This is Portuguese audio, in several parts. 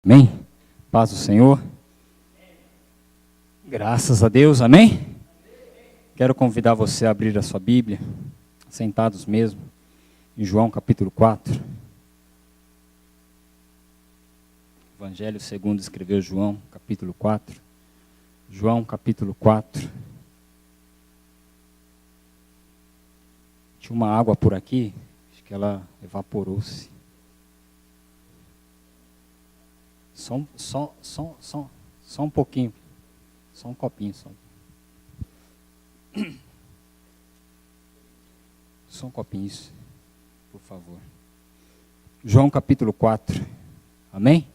Amém? Paz do Senhor. Graças a Deus, amém? Quero convidar você a abrir a sua Bíblia, sentados mesmo, em João capítulo 4. Evangelho segundo escreveu João, capítulo 4. João, capítulo 4. Tinha uma água por aqui, acho que ela evaporou-se. Só um pouquinho. Só um copinho. Só um copinho, isso, por favor. João capítulo 4. Amém?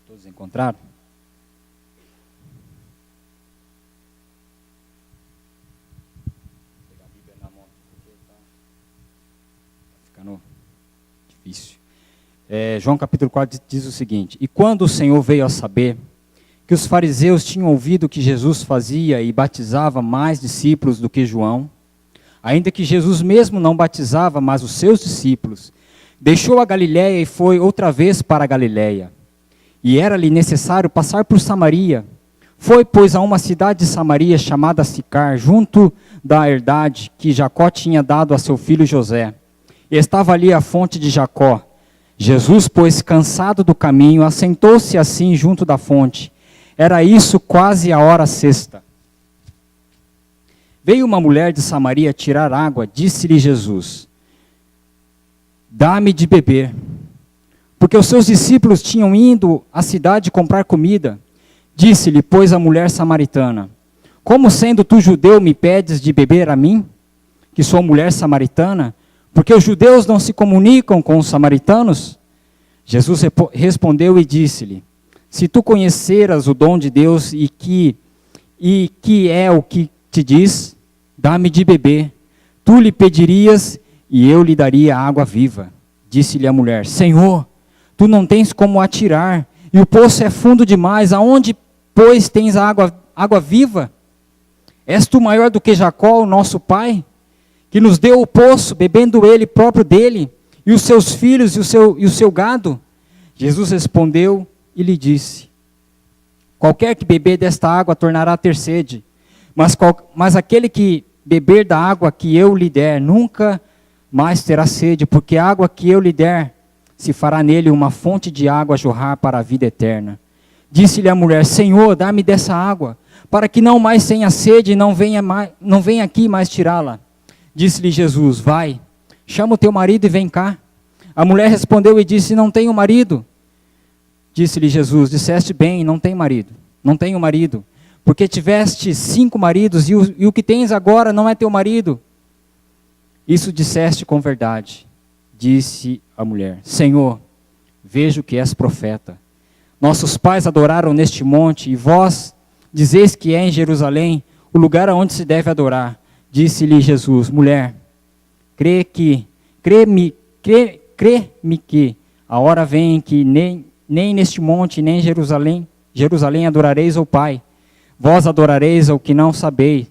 Todos encontraram? Vou pegar a Bíblia na mão, porque tá ficando difícil. João capítulo 4 diz o seguinte: E quando o Senhor veio a saber que os fariseus tinham ouvido que Jesus fazia e batizava mais discípulos do que João, ainda que Jesus mesmo não batizava, mas os seus discípulos, deixou a Galiléia e foi outra vez para a Galiléia. E era-lhe necessário passar por Samaria. Foi, pois, a uma cidade de Samaria chamada Sicar, junto da herdade que Jacó tinha dado a seu filho José. E estava ali a fonte de Jacó. Jesus, pois, cansado do caminho, assentou-se assim junto da fonte. Era isso quase a hora sexta. Veio uma mulher de Samaria tirar água, disse-lhe Jesus: Dá-me de beber. Porque os seus discípulos tinham ido à cidade comprar comida. Disse-lhe, pois, a mulher samaritana: Como sendo tu judeu me pedes de beber a mim, que sou mulher samaritana? Porque os judeus não se comunicam com os samaritanos? Jesus respondeu e disse-lhe: Se tu conheceras o dom de Deus e que é o que te diz, dá-me de beber, tu lhe pedirias e eu lhe daria água viva. Disse-lhe a mulher: Senhor, tu não tens como atirar, e o poço é fundo demais, aonde, pois, tens a água viva? És tu maior do que Jacó, o nosso pai, que nos deu o poço, bebendo ele próprio dele, e os seus filhos e o seu gado? Jesus respondeu e lhe disse: Qualquer que beber desta água tornará a ter sede, mas aquele que beber da água que eu lhe der, nunca mais terá sede, porque a água que eu lhe der, se fará nele uma fonte de água a jorrar para a vida eterna. Disse-lhe a mulher: Senhor, dá-me dessa água, para que não mais tenha sede e não venha aqui mais tirá-la. Disse-lhe Jesus: Vai, chama o teu marido e vem cá. A mulher respondeu e disse: Não tenho marido. Disse-lhe Jesus: Disseste bem, não tenho marido. Não tenho marido, porque tiveste 5 maridos e o que tens agora não é teu marido. Isso disseste com verdade. Disse a mulher: Senhor, vejo que és profeta. Nossos pais adoraram neste monte, e vós dizeis que é em Jerusalém o lugar aonde se deve adorar. Disse-lhe Jesus: Mulher, crê-me que a hora vem em que nem neste monte, nem em Jerusalém adorareis ao Pai. Vós adorareis ao que não sabeis.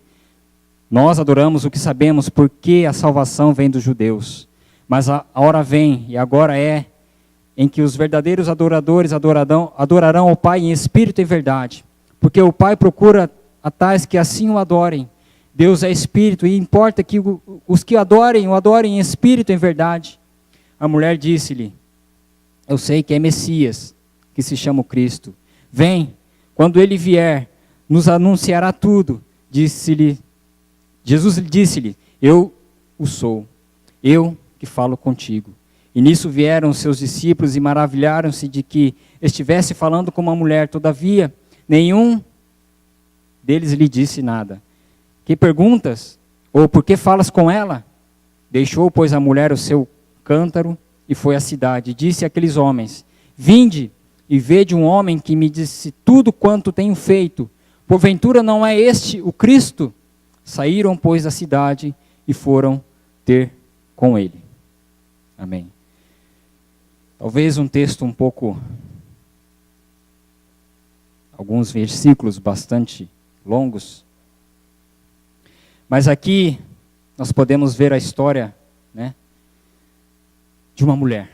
Nós adoramos o que sabemos, porque a salvação vem dos judeus. Mas a hora vem, e agora é, em que os verdadeiros adoradores adorarão ao Pai em espírito e verdade. Porque o Pai procura a tais que assim o adorem. Deus é espírito, e importa que os que o adorem em espírito e em verdade. A mulher disse-lhe: Eu sei que é Messias, que se chama o Cristo. Vem, quando ele vier, nos anunciará tudo. Jesus disse-lhe: Eu o sou, eu que falo contigo. E nisso vieram os seus discípulos e maravilharam-se de que estivesse falando com uma mulher. Todavia, nenhum deles lhe disse nada. Que perguntas? Ou por que falas com ela? Deixou, pois, a mulher o seu cântaro e foi à cidade. Disse àqueles homens: Vinde e vede um homem que me disse tudo quanto tenho feito. Porventura não é este o Cristo? Saíram, pois, da cidade e foram ter com ele. Amém. Talvez um texto um pouco, alguns versículos bastante longos. Mas aqui nós podemos ver a história, né, de uma mulher.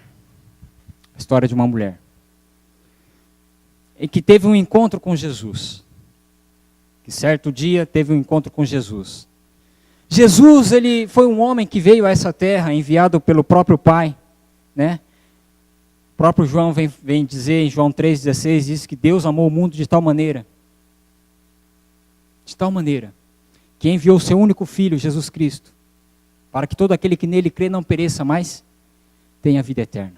A história de uma mulher. E que teve um encontro com Jesus. Que certo dia teve um encontro com Jesus. Jesus, ele foi um homem que veio a essa terra, enviado pelo próprio Pai, né? O próprio João vem dizer, em João 3,16, diz que Deus amou o mundo de tal maneira, que enviou o seu único Filho, Jesus Cristo, para que todo aquele que nele crê não pereça, mas tenha vida eterna.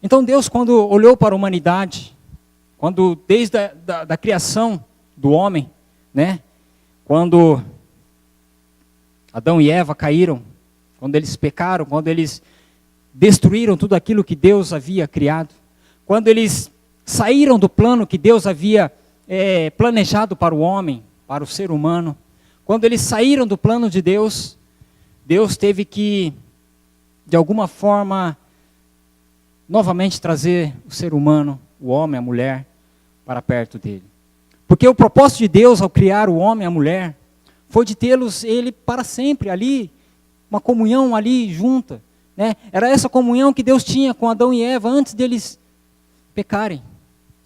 Então Deus, quando olhou para a humanidade, quando desde a criação do homem, né? Quando Adão e Eva caíram, quando eles pecaram, quando eles destruíram tudo aquilo que Deus havia criado, quando eles saíram do plano que Deus havia planejado para o homem, para o ser humano, quando eles saíram do plano de Deus, Deus teve que, de alguma forma, novamente trazer o ser humano, o homem, a mulher, para perto dele. Porque o propósito de Deus ao criar o homem e a mulher foi de tê-los ele para sempre ali, uma comunhão ali junta, né? Era essa comunhão que Deus tinha com Adão e Eva antes deles pecarem,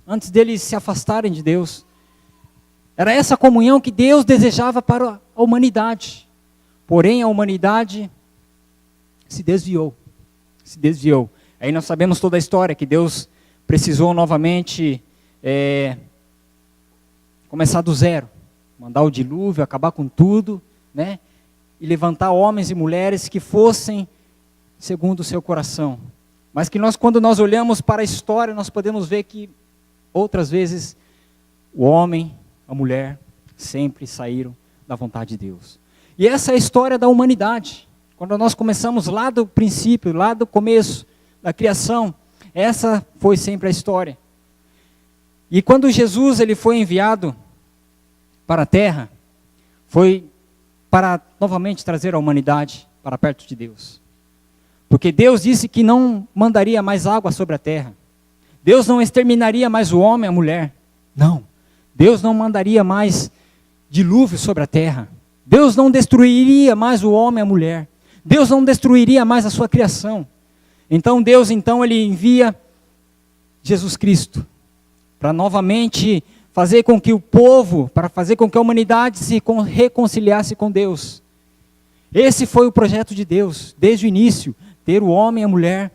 antes deles se afastarem de Deus. Era essa comunhão que Deus desejava para a humanidade. Porém, a humanidade se desviou. Aí nós sabemos toda a história, que Deus precisou novamente começar do zero. Mandar o dilúvio, acabar com tudo, né? E levantar homens e mulheres que fossem segundo o seu coração. Mas que quando nós olhamos para a história, nós podemos ver que outras vezes o homem, a mulher, sempre saíram da vontade de Deus. E essa é a história da humanidade. Quando nós começamos lá do princípio, lá do começo da criação, essa foi sempre a história. E quando Jesus ele foi enviado para a terra, foi para novamente trazer a humanidade para perto de Deus. Porque Deus disse que não mandaria mais água sobre a terra. Deus não exterminaria mais o homem e a mulher. Não. Deus não mandaria mais dilúvio sobre a terra. Deus não destruiria mais o homem e a mulher. Deus não destruiria mais a sua criação. Então Deus, ele envia Jesus Cristo para novamente fazer com que o povo, para fazer com que a humanidade se reconciliasse com Deus. Esse foi o projeto de Deus, desde o início, ter o homem e a mulher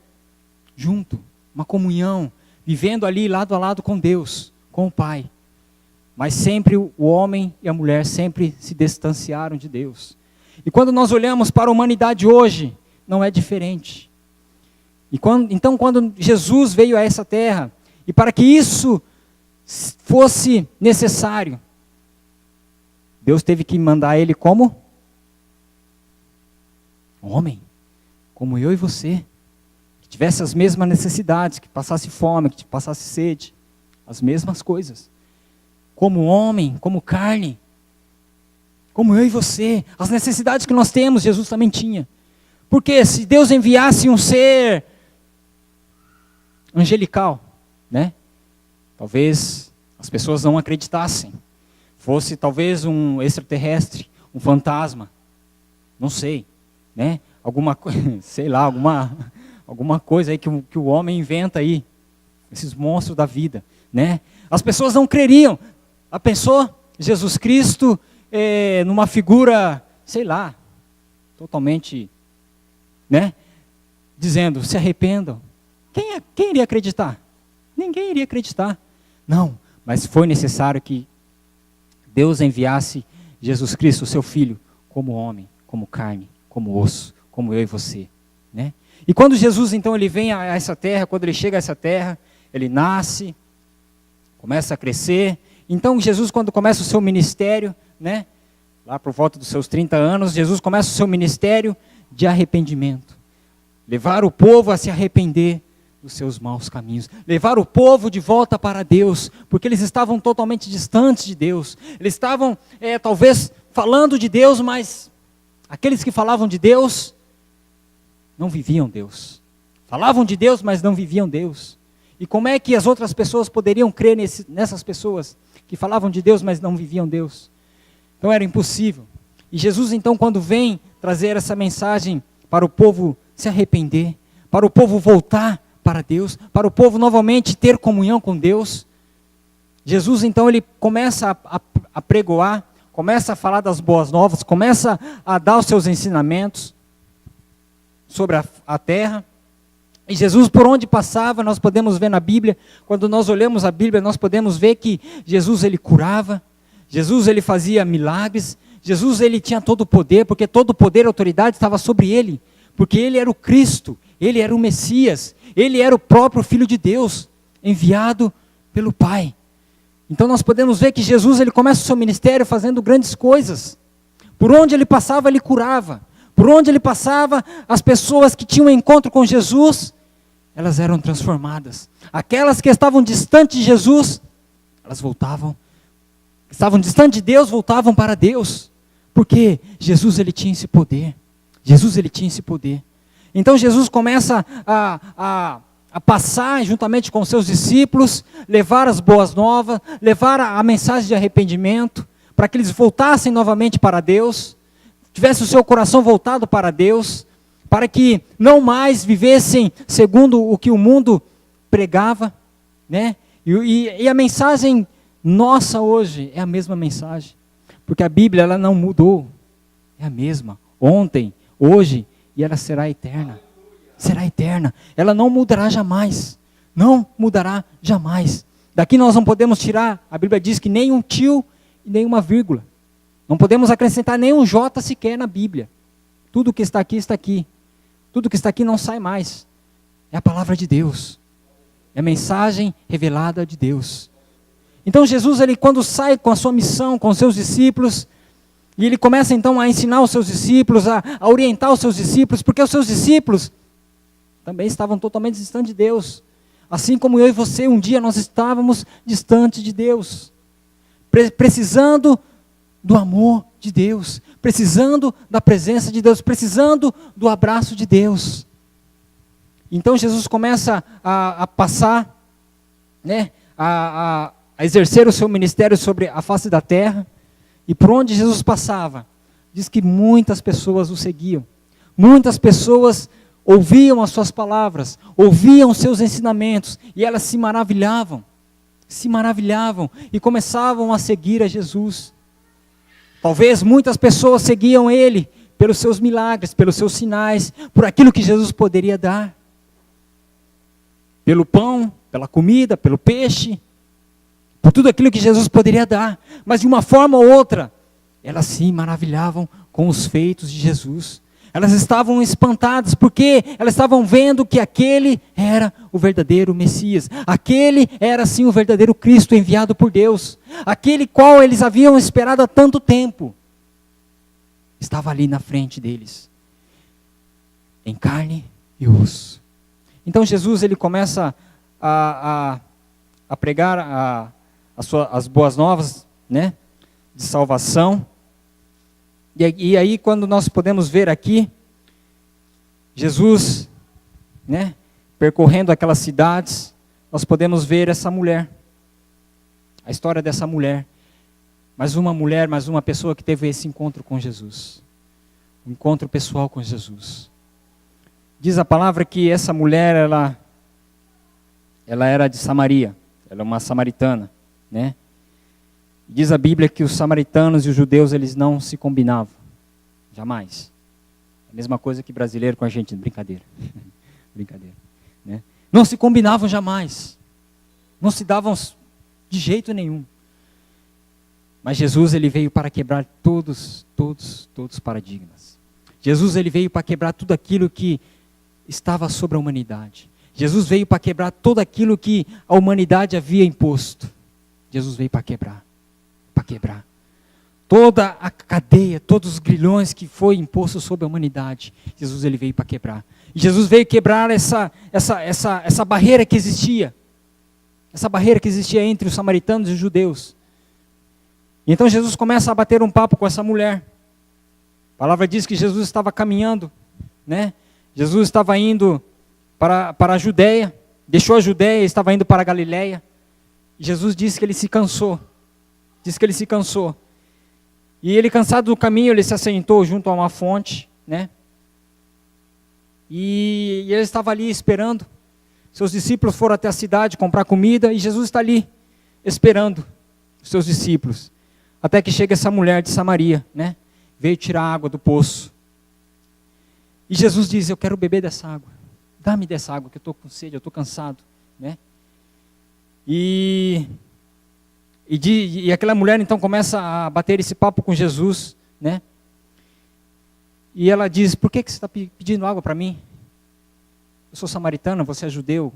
junto, uma comunhão, vivendo ali lado a lado com Deus, com o Pai. Mas sempre o homem e a mulher sempre se distanciaram de Deus. E quando nós olhamos para a humanidade hoje, não é diferente. Então quando Jesus veio a essa terra, e para que isso fosse necessário, Deus teve que mandar ele como homem, como eu e você, que tivesse as mesmas necessidades, que passasse fome, que passasse sede, as mesmas coisas, como homem, como carne, como eu e você, as necessidades que nós temos, Jesus também tinha. Porque se Deus enviasse um ser angelical, né? Talvez as pessoas não acreditassem. Fosse talvez um extraterrestre, um fantasma. Não sei, né? Alguma coisa aí que o homem inventa aí. Esses monstros da vida, né? As pessoas não creriam. A pensou Jesus Cristo numa figura, totalmente, né? Dizendo, se arrependam. Quem iria acreditar? Ninguém iria acreditar. Não, mas foi necessário que Deus enviasse Jesus Cristo, o seu Filho, como homem, como carne, como osso, como eu e você, né? E quando Jesus, então, ele vem a essa terra, quando ele chega a essa terra, ele nasce, começa a crescer. Então, Jesus, quando começa o seu ministério, né? Lá por volta dos seus 30 anos, Jesus começa o seu ministério de arrependimento. Levar o povo a se arrepender dos seus maus caminhos, levar o povo de volta para Deus, porque eles estavam totalmente distantes de Deus, eles estavam talvez falando de Deus, mas aqueles que falavam de Deus, não viviam Deus, falavam de Deus, mas não viviam Deus. E como é que as outras pessoas poderiam crer nessas pessoas, que falavam de Deus, mas não viviam Deus? Então era impossível. E Jesus então, quando vem trazer essa mensagem para o povo se arrepender, para o povo voltar para Deus, para o povo novamente ter comunhão com Deus. Jesus então ele começa a pregoar, começa a falar das boas novas, começa a dar os seus ensinamentos sobre a terra. E Jesus, por onde passava, nós podemos ver na Bíblia, quando nós olhamos a Bíblia, nós podemos ver que Jesus ele curava, Jesus ele fazia milagres, Jesus ele tinha todo o poder, porque todo o poder e autoridade estava sobre ele, porque ele era o Cristo, ele era o Messias, ele era o próprio Filho de Deus, enviado pelo Pai. Então nós podemos ver que Jesus ele começa o seu ministério fazendo grandes coisas. Por onde ele passava, ele curava. Por onde ele passava, as pessoas que tinham um encontro com Jesus, elas eram transformadas. Aquelas que estavam distantes de Jesus, elas voltavam, estavam distantes de Deus, voltavam para Deus. Porque Jesus ele tinha esse poder. Jesus ele tinha esse poder. Então Jesus começa a passar juntamente com seus discípulos, levar as boas novas, levar a mensagem de arrependimento, para que eles voltassem novamente para Deus, tivessem o seu coração voltado para Deus, para que não mais vivessem segundo o que o mundo pregava, né? E a mensagem nossa hoje é a mesma mensagem, porque a Bíblia ela não mudou, é a mesma, ontem, hoje, e ela será eterna. Será eterna, ela não mudará jamais, não mudará jamais. Daqui nós não podemos tirar, a Bíblia diz que nem um tio e nem uma vírgula. Não podemos acrescentar nem um J sequer na Bíblia. Tudo que está aqui, está aqui. Tudo que está aqui não sai mais. É a palavra de Deus. É a mensagem revelada de Deus. Então Jesus, ele quando sai com a sua missão, com os seus discípulos, e ele começa então a ensinar os seus discípulos, a orientar os seus discípulos, porque os seus discípulos também estavam totalmente distantes de Deus. Assim como eu e você, um dia nós estávamos distantes de Deus. Precisando do amor de Deus. Precisando da presença de Deus. Precisando do abraço de Deus. Então Jesus começa a passar, né, a exercer o seu ministério sobre a face da terra. E por onde Jesus passava, diz que muitas pessoas o seguiam. Muitas pessoas ouviam as suas palavras, ouviam os seus ensinamentos, e elas se maravilhavam e começavam a seguir a Jesus. Talvez muitas pessoas seguiam ele pelos seus milagres, pelos seus sinais, por aquilo que Jesus poderia dar. Pelo pão, pela comida, pelo peixe, por tudo aquilo que Jesus poderia dar. Mas de uma forma ou outra, elas se maravilhavam com os feitos de Jesus. Elas estavam espantadas, porque elas estavam vendo que aquele era o verdadeiro Messias. Aquele era sim o verdadeiro Cristo enviado por Deus. Aquele qual eles haviam esperado há tanto tempo. Estava ali na frente deles. Em carne e osso. Então Jesus ele começa a pregar as boas novas, né, de salvação. E aí quando nós podemos ver aqui, Jesus, né, percorrendo aquelas cidades, nós podemos ver essa mulher, a história dessa mulher, mais uma pessoa que teve esse encontro com Jesus, um encontro pessoal com Jesus. Diz a palavra que essa mulher, ela era de Samaria, ela é uma samaritana, né? Diz a Bíblia que os samaritanos e os judeus, eles não se combinavam. Jamais. A mesma coisa que brasileiro com a gente. Brincadeira. Brincadeira. Né? Não se combinavam jamais. Não se davam de jeito nenhum. Mas Jesus, ele veio para quebrar todos os paradigmas. Jesus, ele veio para quebrar tudo aquilo que estava sobre a humanidade. Jesus veio para quebrar tudo aquilo que a humanidade havia imposto. Jesus veio para quebrar. Toda a cadeia, todos os grilhões que foi imposto sobre a humanidade, Jesus ele veio para quebrar. E Jesus veio quebrar essa barreira que existia. Essa barreira que existia entre os samaritanos e os judeus. E então Jesus começa a bater um papo com essa mulher. A palavra diz que Jesus estava caminhando, né? Jesus estava indo para a Judéia, deixou a Judéia e estava indo para a Galiléia. E Jesus disse que ele se cansou. E ele, cansado do caminho, ele se assentou junto a uma fonte, né? E ele estava ali esperando Seus discípulos foram até a cidade comprar comida e Jesus está ali, esperando os seus discípulos. Até que chega essa mulher de Samaria, né? Veio tirar água do poço. E Jesus diz, eu quero beber dessa água. Dá-me dessa água, que eu estou com sede, eu estou cansado, né? E aquela mulher então começa a bater esse papo com Jesus, né? E ela diz, por que você está pedindo água para mim? Eu sou samaritana, você é judeu,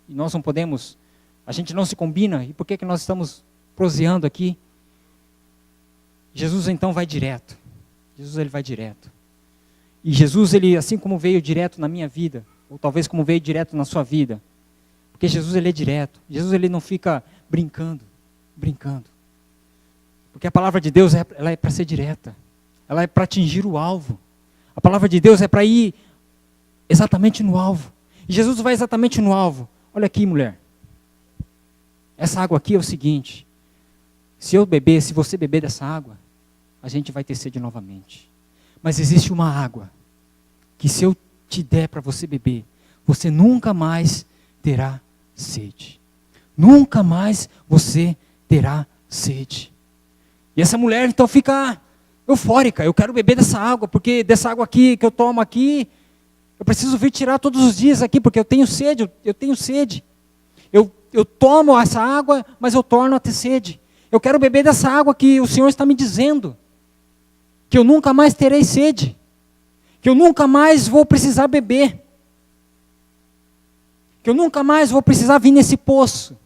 e nós não podemos, a gente não se combina, e por que nós estamos proseando aqui? Jesus então vai direto. Jesus ele vai direto. E Jesus, ele, assim como veio direto na minha vida, ou talvez como veio direto na sua vida, porque Jesus ele é direto. Jesus ele não fica brincando. Porque a palavra de Deus ela é para ser direta. Ela é para atingir o alvo. A palavra de Deus é para ir exatamente no alvo. E Jesus vai exatamente no alvo. Olha aqui, mulher. Essa água aqui é o seguinte. Se você beber dessa água, a gente vai ter sede novamente. Mas existe uma água que se eu te der para você beber, você nunca mais terá sede. Nunca mais você terá sede. E essa mulher então fica eufórica. Eu quero beber dessa água, porque dessa água aqui que eu tomo aqui, eu preciso vir tirar todos os dias aqui, porque eu tenho sede, eu tenho sede. Eu tomo essa água, mas eu torno a ter sede. Eu quero beber dessa água que o Senhor está me dizendo, que eu nunca mais terei sede, que eu nunca mais vou precisar beber, que eu nunca mais vou precisar vir nesse poço.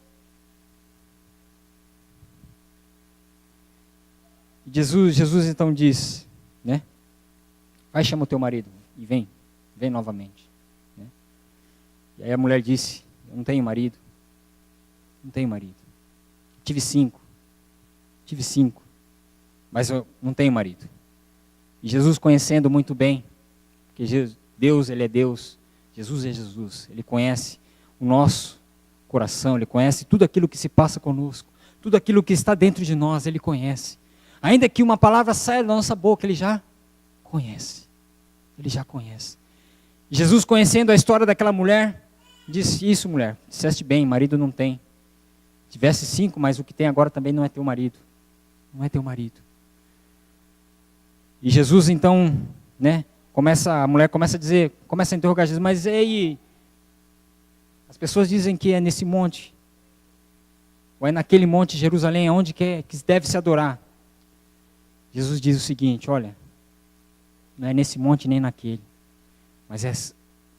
Jesus então diz, né? Vai, chama o teu marido e vem novamente. Né? E aí a mulher disse, eu não tenho marido. Tive cinco, mas eu não tenho marido. E Jesus, conhecendo muito bem, porque Deus, ele é Deus, Jesus é Jesus, ele conhece o nosso coração, ele conhece tudo aquilo que se passa conosco, tudo aquilo que está dentro de nós, ele conhece. Ainda que uma palavra saia da nossa boca, ele já conhece. E Jesus, conhecendo a história daquela mulher, disse, isso mulher, disseste bem, marido não tem. Tivesse 5, mas o que tem agora também não é teu marido. Não é teu marido. E Jesus então, né, a mulher começa a interrogar Jesus, mas ei, as pessoas dizem que é nesse monte, ou é naquele monte Jerusalém, onde que deve se adorar. Jesus diz o seguinte, olha, não é nesse monte nem naquele, mas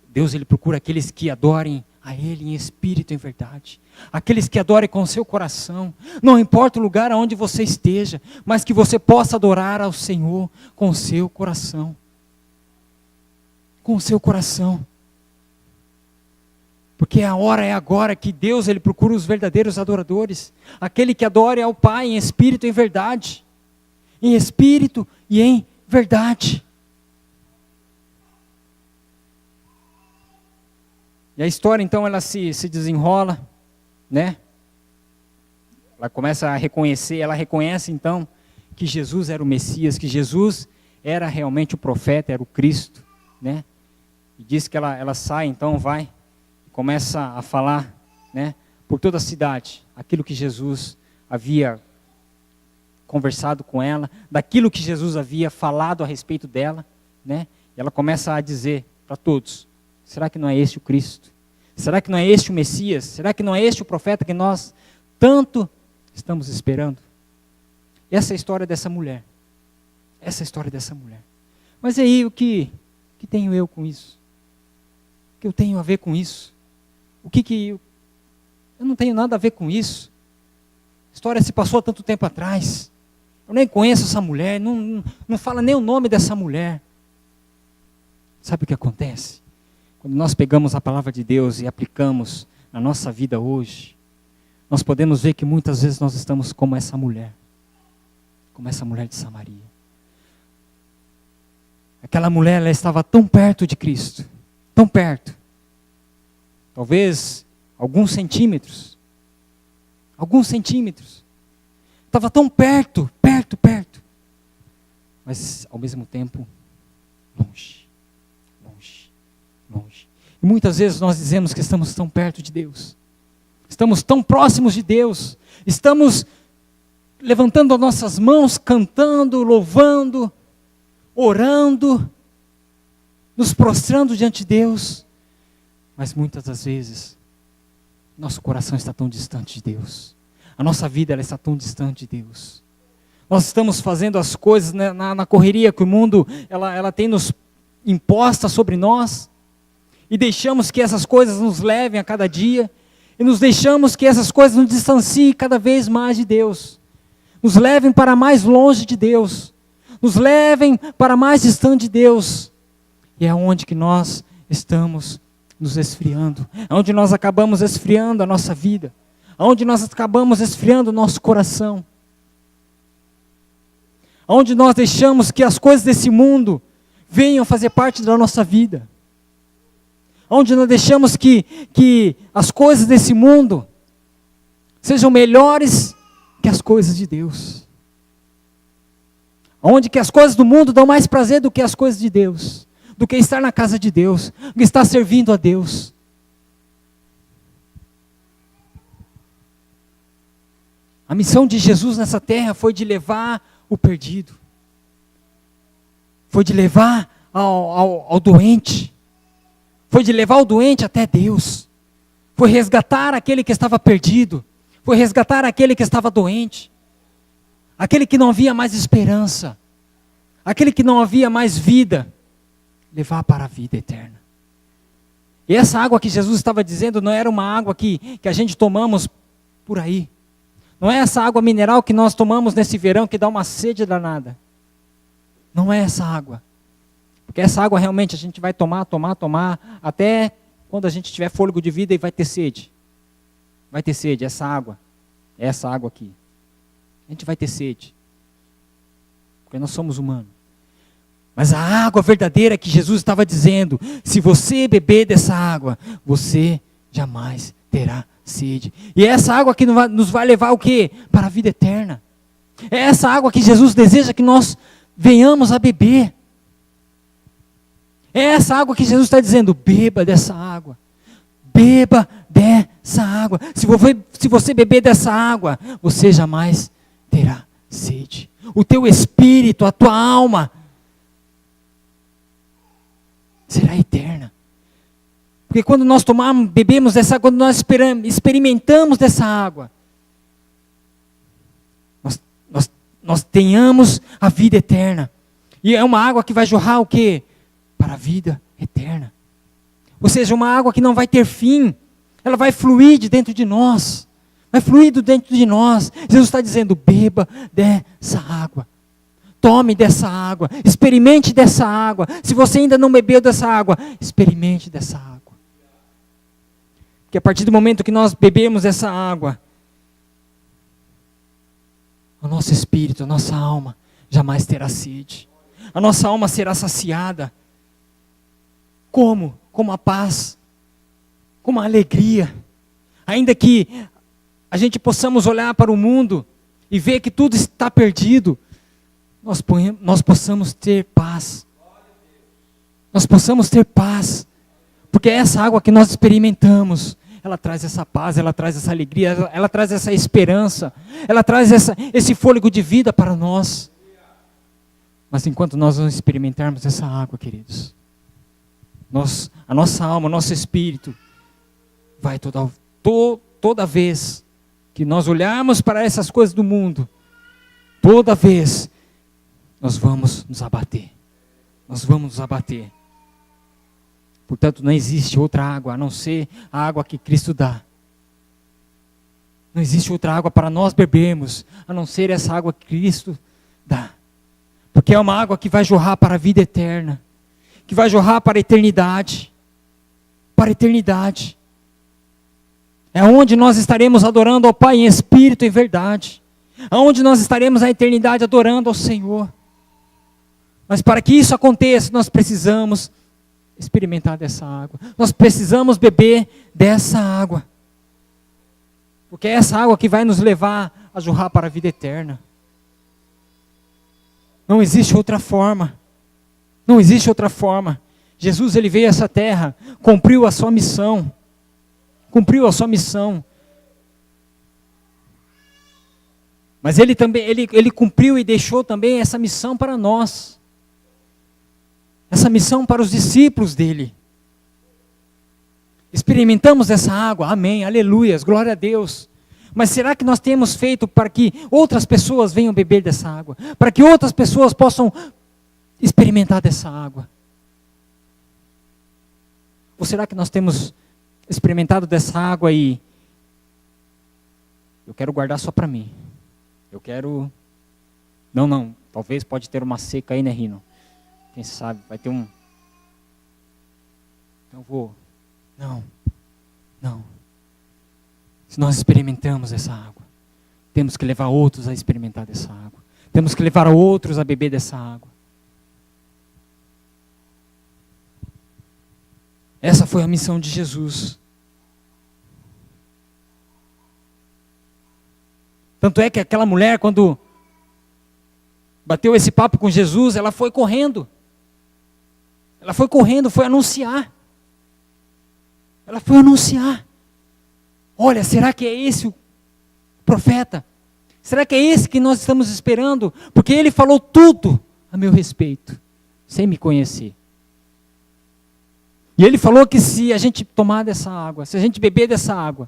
Deus ele procura aqueles que adorem a Ele em espírito e em verdade. Aqueles que adorem com o seu coração. Não importa o lugar aonde você esteja, mas que você possa adorar ao Senhor com o seu coração. Com o seu coração. Porque a hora é agora que Deus ele procura os verdadeiros adoradores. Aquele que adore ao Pai em espírito e em verdade. Em espírito e em verdade. E a história então ela se desenrola, né? Ela começa a reconhecer, ela reconhece então que Jesus era o Messias, que Jesus era realmente o profeta, era o Cristo, né? E diz que ela sai, então vai, e começa a falar, né? Por toda a cidade, aquilo que Jesus havia conversado com ela, daquilo que Jesus havia falado a respeito dela, né? E ela começa a dizer para todos, será que não é este o Cristo? Será que não é este o Messias? Será que não é este o profeta que nós tanto estamos esperando? Essa é a história dessa mulher. Mas aí, o que tenho eu com isso? O que eu tenho a ver com isso? Eu não tenho nada a ver com isso. A história se passou há tanto tempo atrás. Eu nem conheço essa mulher, não fala nem o nome dessa mulher. Sabe o que acontece? Quando nós pegamos a palavra de Deus e aplicamos na nossa vida hoje, nós podemos ver que muitas vezes nós estamos como essa mulher de Samaria. Aquela mulher, ela estava tão perto de Cristo, tão perto, talvez alguns centímetros, estava tão perto, mas ao mesmo tempo, longe. E muitas vezes nós dizemos que estamos tão perto de Deus, estamos tão próximos de Deus, estamos levantando as nossas mãos, cantando, louvando, orando, nos prostrando diante de Deus, mas muitas das vezes, nosso coração está tão distante de Deus, a nossa vida ela está tão distante de Deus. Nós estamos fazendo as coisas na correria que o mundo ela tem nos imposta sobre nós, e deixamos que essas coisas nos levem a cada dia, e nos deixamos que essas coisas nos distanciem cada vez mais de Deus, nos levem para mais longe de Deus, nos levem para mais distante de Deus, e é onde que nós estamos nos esfriando, é onde nós acabamos esfriando a nossa vida, é onde nós acabamos esfriando o nosso coração, onde nós deixamos que as coisas desse mundo venham fazer parte da nossa vida, onde nós deixamos que as coisas desse mundo sejam melhores que as coisas de Deus, onde que as coisas do mundo dão mais prazer do que as coisas de Deus, do que estar na casa de Deus, do que estar servindo a Deus. A missão de Jesus nessa terra foi de levar o perdido, foi de levar ao doente, foi de levar o doente até Deus, foi resgatar aquele que estava perdido, foi resgatar aquele que estava doente, aquele que não havia mais esperança, aquele que não havia mais vida, levar para a vida eterna. E essa água que Jesus estava dizendo não era uma água que a gente tomamos por aí, não é essa água mineral que nós tomamos nesse verão que dá uma sede danada, não é essa água. Porque essa água realmente a gente vai tomar, até quando a gente tiver fôlego de vida e vai ter sede. Vai ter sede, essa água aqui. A gente vai ter sede. Porque nós somos humanos. Mas a água verdadeira que Jesus estava dizendo, se você beber dessa água, você jamais terá sede. E é essa água que nos vai levar o quê? Para a vida eterna. É essa água que Jesus deseja que nós venhamos a beber. É essa água que Jesus está dizendo, beba dessa água. Beba dessa água. Se você beber dessa água, você jamais terá sede. O teu espírito, a tua alma, será eterna. Porque quando nós bebemos dessa água, quando nós experimentamos dessa água, nós tenhamos a vida eterna. E é uma água que vai jorrar o quê? Para a vida eterna. Ou seja, uma água que não vai ter fim. Ela vai fluir de dentro de nós. Vai fluir de dentro de nós. Jesus está dizendo, beba dessa água. Tome dessa água. Experimente dessa água. Se você ainda não bebeu dessa água, experimente dessa água. Porque a partir do momento que nós bebemos essa água, o nosso espírito, a nossa alma, jamais terá sede. A nossa alma será saciada. Como? Com a paz, com a alegria. Ainda que a gente possamos olhar para o mundo e ver que tudo está perdido, nós possamos ter paz. Nós possamos ter paz. Porque é essa água que nós experimentamos, ela traz essa paz, ela traz essa alegria, ela traz essa esperança, ela traz esse fôlego de vida para nós. Mas enquanto nós não experimentarmos essa água, queridos, a nossa alma, o nosso espírito, vai toda vez que nós olharmos para essas coisas do mundo, toda vez, nós vamos nos abater. Nós vamos nos abater. Portanto, não existe outra água, a não ser a água que Cristo dá. Não existe outra água para nós bebermos, a não ser essa água que Cristo dá. Porque é uma água que vai jorrar para a vida eterna. Que vai jorrar para a eternidade. Para a eternidade. É onde nós estaremos adorando ao Pai em espírito e verdade. Aonde nós estaremos na eternidade adorando ao Senhor. Mas para que isso aconteça, nós precisamos experimentar dessa água. Nós precisamos beber dessa água. Porque é essa água que vai nos levar a jorrar para a vida eterna. Não existe outra forma. Não existe outra forma. Jesus, ele veio a essa terra, cumpriu a sua missão. Cumpriu a sua missão. Mas ele também, ele cumpriu e deixou também essa missão para nós. Essa missão para os discípulos dele. Experimentamos essa água, amém, aleluias, glória a Deus. Mas será que nós temos feito para que outras pessoas venham beber dessa água? Para que outras pessoas possam experimentar dessa água? Ou será que nós temos experimentado dessa água e eu quero guardar só para mim? Eu quero... Não, talvez pode ter uma seca aí, né, Rino? Quem sabe, vai ter um... Então vou... Não. Se nós experimentamos essa água, temos que levar outros a experimentar dessa água. Temos que levar outros a beber dessa água. Essa foi a missão de Jesus. Tanto é que aquela mulher, quando bateu esse papo com Jesus, ela foi correndo. Ela foi correndo, foi anunciar. Ela foi anunciar. Olha, será que é esse o profeta? Será que é esse que nós estamos esperando? Porque ele falou tudo a meu respeito, sem me conhecer. E ele falou que se a gente tomar dessa água, se a gente beber dessa água,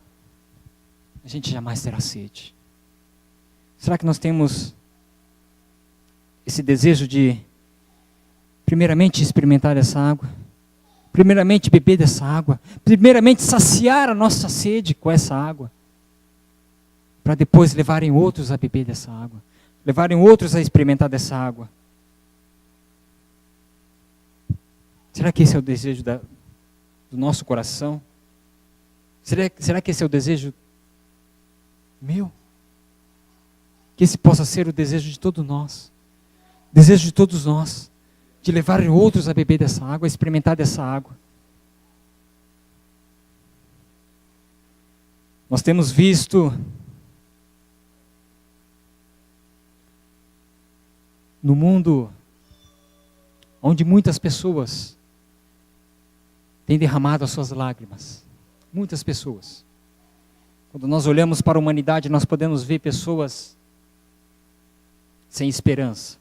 a gente jamais terá sede. Será que nós temos esse desejo de, primeiramente, experimentar essa água? Primeiramente, beber dessa água. Primeiramente, saciar a nossa sede com essa água. Para depois levarem outros a beber dessa água. Levarem outros a experimentar dessa água. Será que esse é o desejo do nosso coração? Será que esse é o desejo meu? Que esse possa ser o desejo de todos nós. Desejo de todos nós. De levar outros a beber dessa água, a experimentar dessa água. Nós temos visto no mundo onde muitas pessoas têm derramado as suas lágrimas. Muitas pessoas. Quando nós olhamos para a humanidade, nós podemos ver pessoas sem esperança.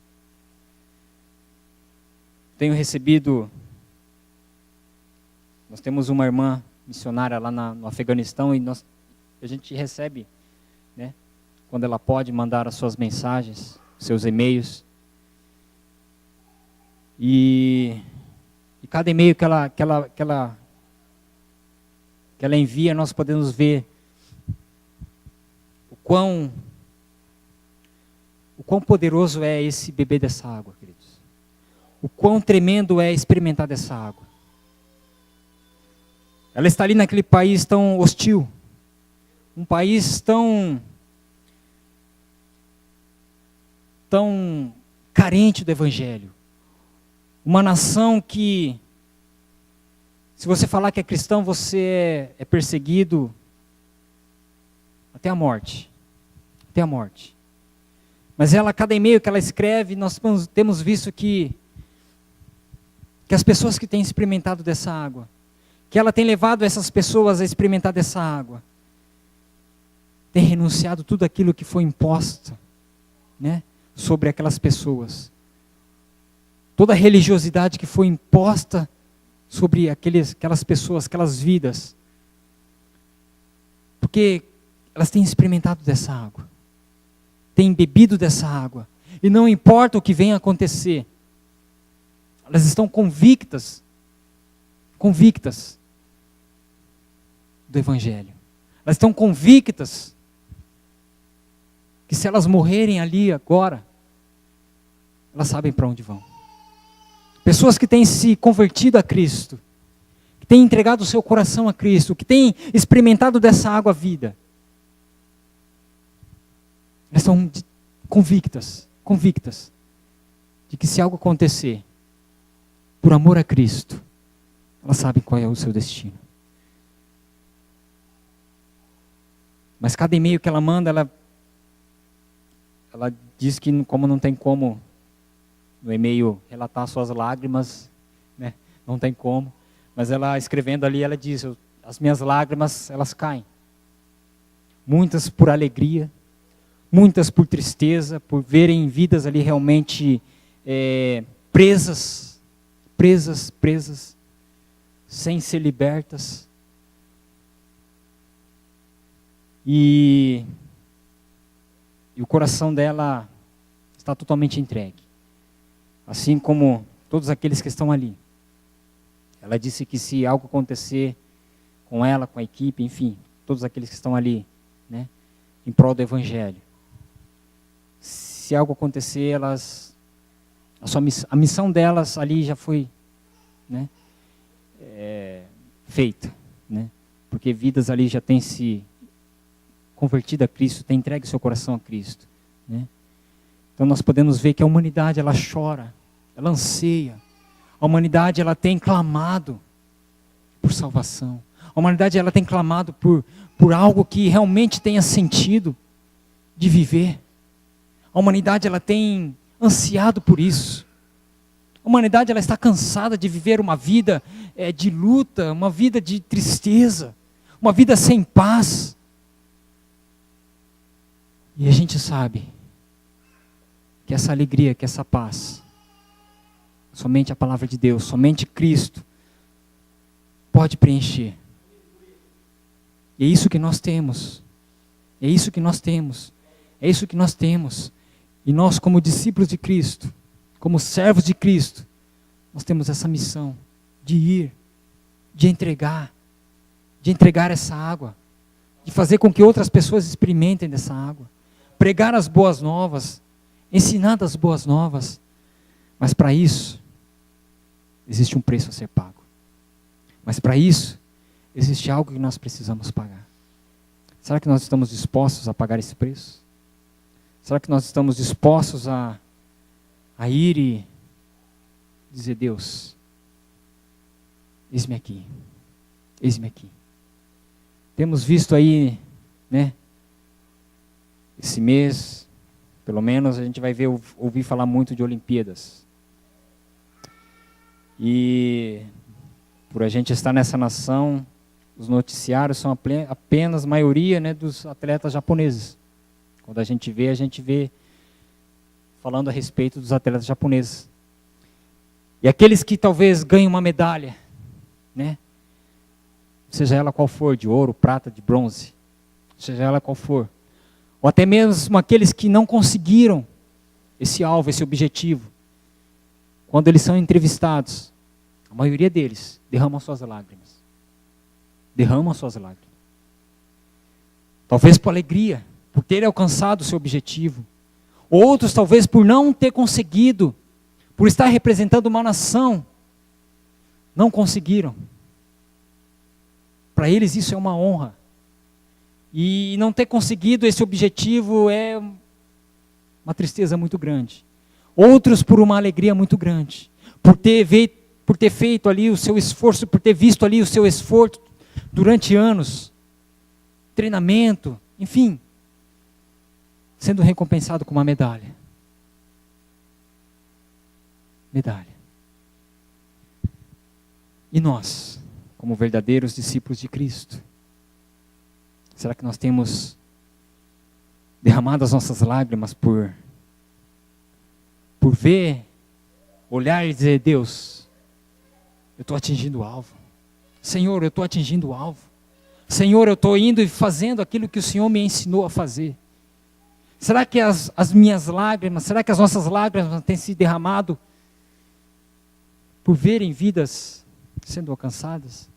Tenho recebido, nós temos uma irmã missionária lá no Afeganistão e a gente recebe, né, quando ela pode mandar as suas mensagens, seus e-mails. E cada e-mail que ela envia, nós podemos ver o quão poderoso é esse beber dessa água, queridos. O quão tremendo é experimentar dessa água. Ela está ali naquele país tão hostil. Um país tão carente do Evangelho. Uma nação que, se você falar que é cristão, você é perseguido até a morte. Até a morte. Mas ela, cada e-mail que ela escreve, nós temos visto que as pessoas que têm experimentado dessa água, que ela tem levado essas pessoas a experimentar dessa água, tem renunciado tudo aquilo que foi imposto, né, sobre aquelas pessoas. Toda a religiosidade que foi imposta sobre aquelas pessoas, aquelas vidas. Porque elas têm experimentado dessa água. Têm bebido dessa água. E não importa o que venha acontecer, elas estão convictas do Evangelho. Elas estão convictas que se elas morrerem ali agora, elas sabem para onde vão. Pessoas que têm se convertido a Cristo, que têm entregado o seu coração a Cristo, que têm experimentado dessa água vida, elas são convictas de que se algo acontecer, por amor a Cristo, elas sabem qual é o seu destino. Mas cada e-mail que ela manda, ela diz que como não tem como no e-mail relatar suas lágrimas, né? não tem como. Mas ela, escrevendo ali, ela diz, as minhas lágrimas, elas caem. Muitas por alegria, muitas por tristeza, por verem vidas ali realmente presas, sem ser libertas. E o coração dela está totalmente entregue. Assim como todos aqueles que estão ali. Ela disse que se algo acontecer com ela, com a equipe, enfim, todos aqueles que estão ali, né, em prol do Evangelho. Se algo acontecer, a missão delas ali já foi, né, feita, né, porque vidas ali já têm se convertido a Cristo, têm entregue seu coração a Cristo, né. Então nós podemos ver que a humanidade, ela chora, ela anseia. A humanidade, ela tem clamado por salvação. A humanidade, ela tem clamado por algo que realmente tenha sentido de viver. A humanidade, ela tem ansiado por isso. A humanidade, ela está cansada de viver uma vida de luta, uma vida de tristeza, uma vida sem paz. E a gente sabe que essa alegria, que essa paz, somente a palavra de Deus, somente Cristo pode preencher. E é isso que nós temos. É isso que nós temos. É isso que nós temos. E nós, como discípulos de Cristo, como servos de Cristo, nós temos essa missão de ir, de entregar essa água, de fazer com que outras pessoas experimentem dessa água, pregar as boas novas, ensinar das boas novas. Mas para isso, existe um preço a ser pago. Mas para isso, existe algo que nós precisamos pagar. Será que nós estamos dispostos a pagar esse preço? Será que nós estamos dispostos a ir e dizer, Deus, eis-me aqui, eis-me aqui. Temos visto aí, né, esse mês, pelo menos a gente vai ouvir falar muito de Olimpíadas. E por a gente estar nessa nação, os noticiários são apenas a maioria, né, dos atletas japoneses. Quando a gente vê falando a respeito dos atletas japoneses. E aqueles que talvez ganhem uma medalha, né, seja ela qual for, de ouro, prata, de bronze, seja ela qual for. Ou até mesmo aqueles que não conseguiram esse alvo, esse objetivo. Quando eles são entrevistados, a maioria deles derramam suas lágrimas. Derramam suas lágrimas. Talvez por alegria, por ter alcançado o seu objetivo. Outros talvez por não ter conseguido, por estar representando uma nação, não conseguiram. Para eles isso é uma honra. E não ter conseguido esse objetivo é uma tristeza muito grande. Outros por uma alegria muito grande. Por ter feito ali o seu esforço, por ter visto ali o seu esforço durante anos. Treinamento, enfim. Sendo recompensado com uma medalha. Medalha. E nós, como verdadeiros discípulos de Cristo, será que nós temos derramado as nossas lágrimas por ver, olhar e dizer, Deus, eu estou atingindo o alvo. Senhor, eu estou atingindo o alvo. Senhor, eu estou indo e fazendo aquilo que o Senhor me ensinou a fazer. Será que as minhas lágrimas, será que as nossas lágrimas têm se derramado por verem vidas sendo alcançadas?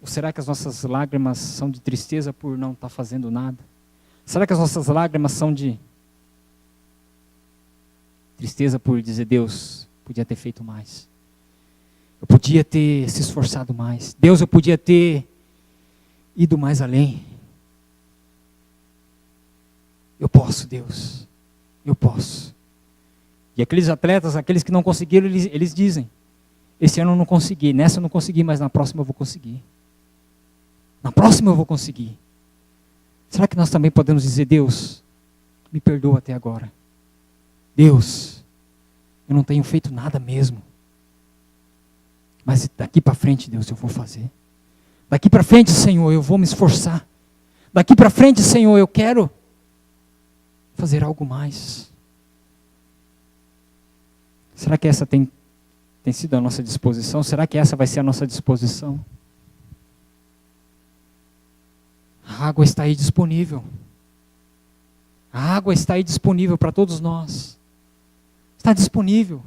Ou será que as nossas lágrimas são de tristeza por não estar fazendo nada? Será que as nossas lágrimas são de tristeza por dizer, Deus, podia ter feito mais. Eu podia ter se esforçado mais. Deus, eu podia ter ido mais além. Eu posso, Deus. Eu posso. E aqueles atletas, aqueles que não conseguiram, eles dizem, esse ano eu não consegui, nessa eu não consegui, mas na próxima eu vou conseguir. Na próxima eu vou conseguir. Será que nós também podemos dizer, Deus, me perdoa até agora. Deus, eu não tenho feito nada mesmo. Mas daqui para frente, Deus, eu vou fazer. Daqui para frente, Senhor, eu vou me esforçar. Daqui para frente, Senhor, eu quero fazer algo mais. Será que essa tem sido a nossa disposição? Será que essa vai ser a nossa disposição? A água está aí disponível. A água está aí disponível para todos nós. Está disponível.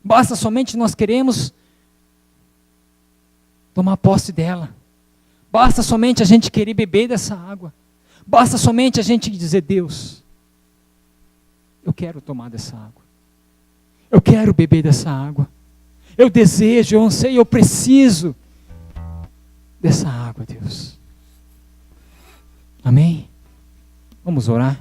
Basta somente nós queremos tomar posse dela. Basta somente a gente querer beber dessa água. Basta somente a gente dizer: Deus, eu quero tomar dessa água. Eu quero beber dessa água. Eu desejo, eu anseio, eu preciso dessa água, Deus. Amém? Vamos orar.